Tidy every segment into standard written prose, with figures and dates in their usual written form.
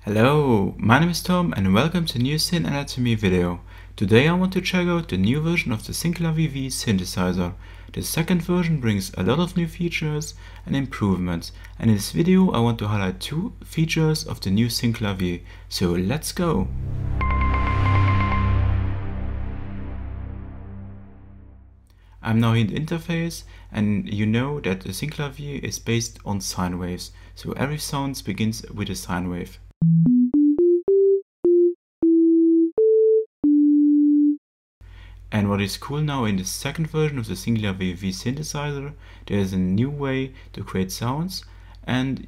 Hello, my name is Tom and welcome to a new Synth Anatomy video. Today I want to check out the new version of the Synclavier V synthesizer. The second version brings a lot of new features and improvements, and in this video I want to highlight two features of the new Synclavier. So let's go! I'm now in the interface, and you know that the Synclavier is based on sine waves, so every sound begins with a sine wave. And what is cool now in the second version of the Synclavier V synthesizer, there is a new way to create sounds, and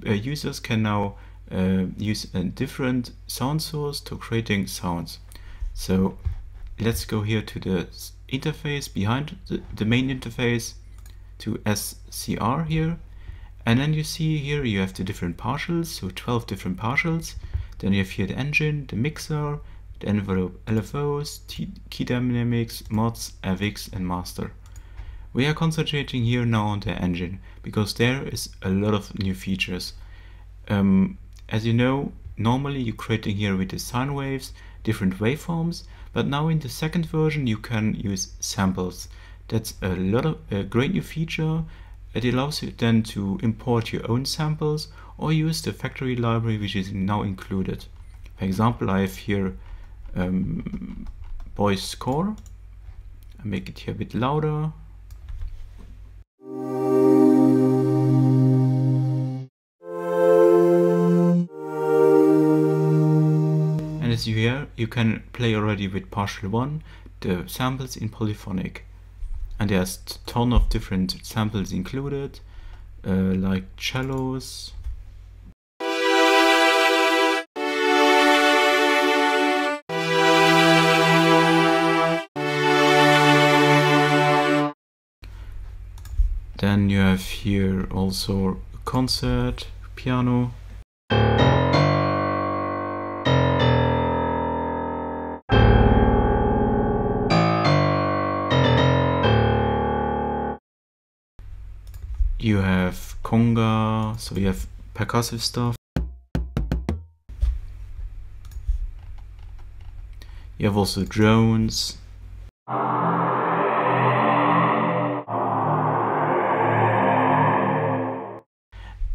users can now use a different sound source to creating sounds. So let's go here to the interface behind the main interface, to SCR here, and then you see here you have the different partials, so 12 different partials. Then you have here the engine, the mixer, the envelope, LFOs, key dynamics, mods, FX and master. We are concentrating here now on the engine because there is a lot of new features. As you know, normally you're creating here with the sine waves different waveforms, but now in the second version you can use samples. That's a great new feature. It allows you then to import your own samples or use the factory library which is now included. For example, I have here Boy's Score. I make it here a bit louder. And as you hear, you can play already with partial 1 the samples in polyphonic. And there's a ton of different samples included, like cellos. Then you have here also a concert piano. You have conga, so you have percussive stuff. You have also drones.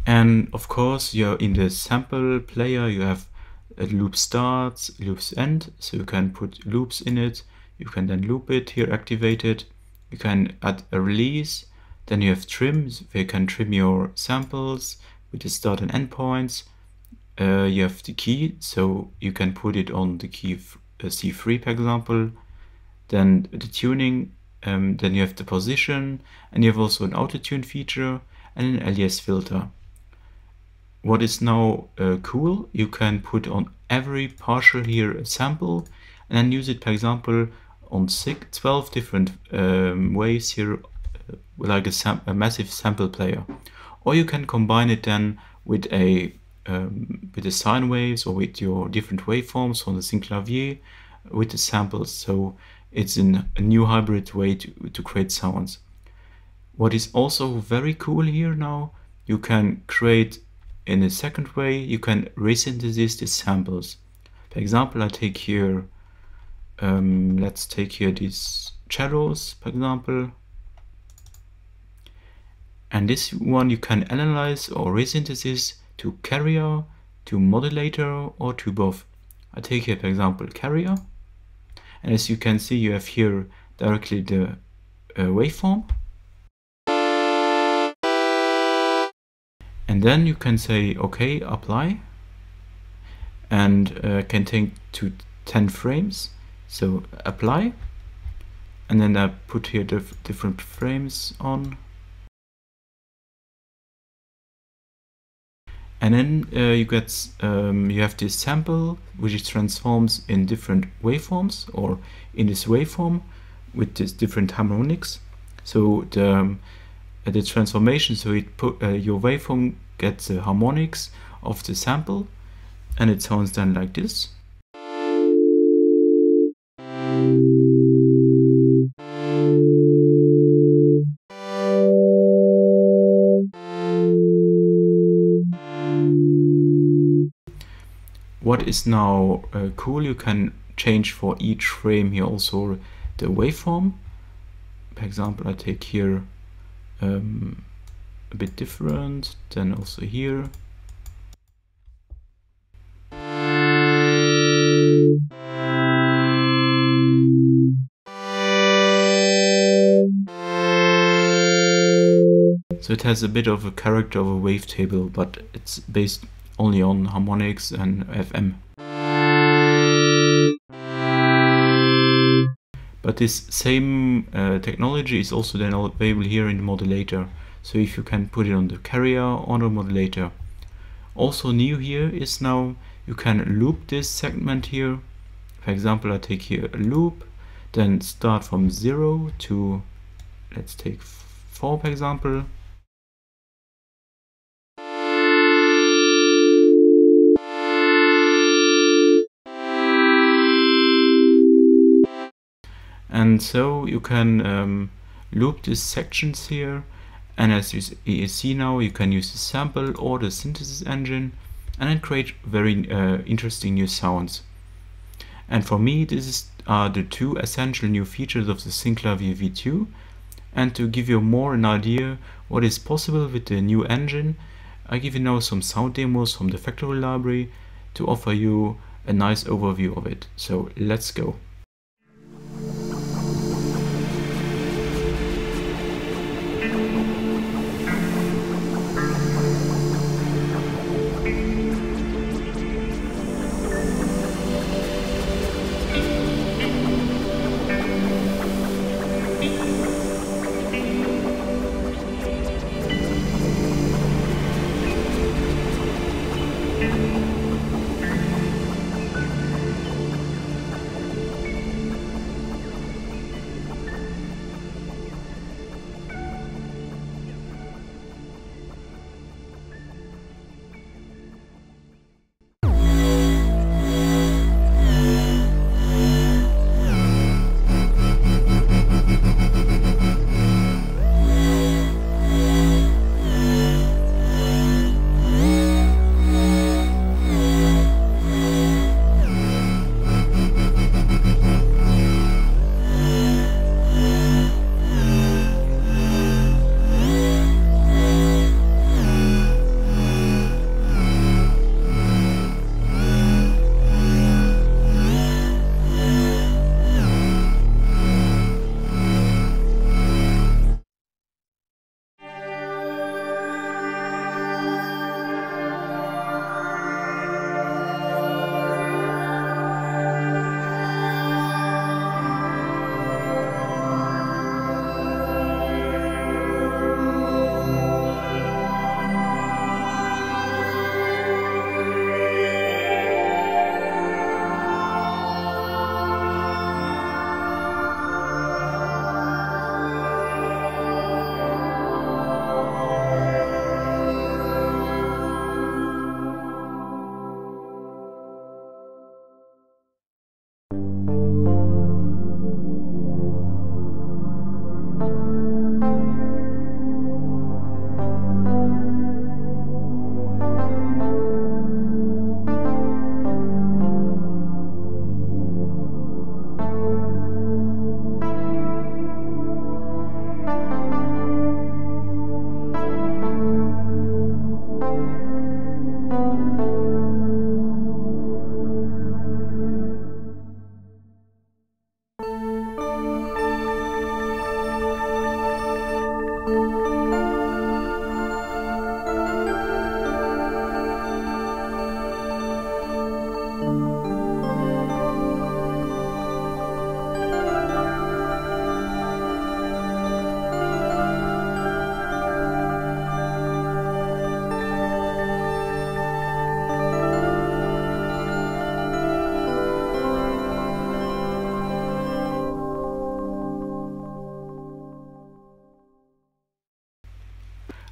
And of course, you're in the sample player, you have a loop starts, loops end, so you can put loops in it. You can then loop it here, activate it. You can add a release. Then you have trims, where you can trim your samples with the start and end points. You have the key, so you can put it on the key C3, for example. Then the tuning, then you have the position, and you have also an auto-tune feature and an LES filter. What is now cool, you can put on every partial here a sample and then use it, for example, on 12 different waves here, like a massive sample player. Or you can combine it then with the sine waves or with your different waveforms on the Synclavier with the samples. So it's a new hybrid way to create sounds. What is also very cool here now, you can create in a second way, you can resynthesize the samples. For example, I take here, let's take here these cellos, for example. And this one you can analyze or resynthesis to carrier, to modulator, or to both. I take here, for example, carrier. And as you can see, you have here directly the waveform. And then you can say, okay, apply. And can take to 10 frames. So apply. And then I put here the different frames on. And then you have this sample which transforms in different waveforms, or in this waveform with these different harmonics. So the transformation, so your waveform gets the harmonics of the sample, and it sounds then like this. What is now cool, you can change for each frame here also the waveform. For example, I take here a bit different, then also here. So it has a bit of a character of a wavetable, but it's based only on harmonics and FM. But this same technology is also then available here in the modulator. So if you can put it on the carrier or the modulator. Also new here is now you can loop this segment here. For example, I take here a loop, then start from 0 to, let's take 4 for example. And so you can loop these sections here, and as you see now, you can use the sample or the synthesis engine and then create very interesting new sounds. And for me, these are the two essential new features of the Synclavier V2. And to give you more an idea what is possible with the new engine, I give you now some sound demos from the factory library to offer you a nice overview of it. So let's go.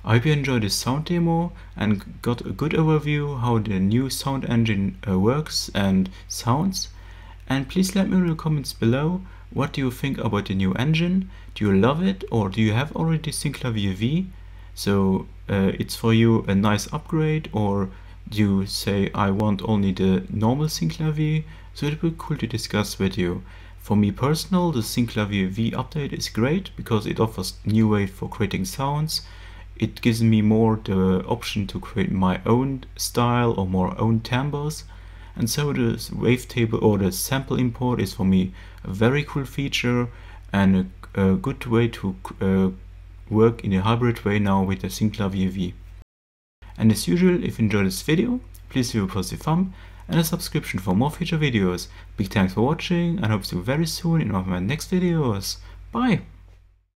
I hope you enjoyed this sound demo and got a good overview how the new sound engine works and sounds. And please let me know in the comments below, what do you think about the new engine? Do you love it, or do you have already Synclavier V? So it's for you a nice upgrade, or you say I want only the normal Synclavier, so it would be cool to discuss with you. For me personal, the Synclavier V update is great because it offers new way for creating sounds. It gives me more the option to create my own style or more own timbres. And so the wavetable or the sample import is for me a very cool feature and a good way to work in a hybrid way now with the Synclavier V. And as usual, if you enjoyed this video, please leave a positive thumb and a subscription for more future videos. Big thanks for watching and hope to see you very soon in one of my next videos. Bye!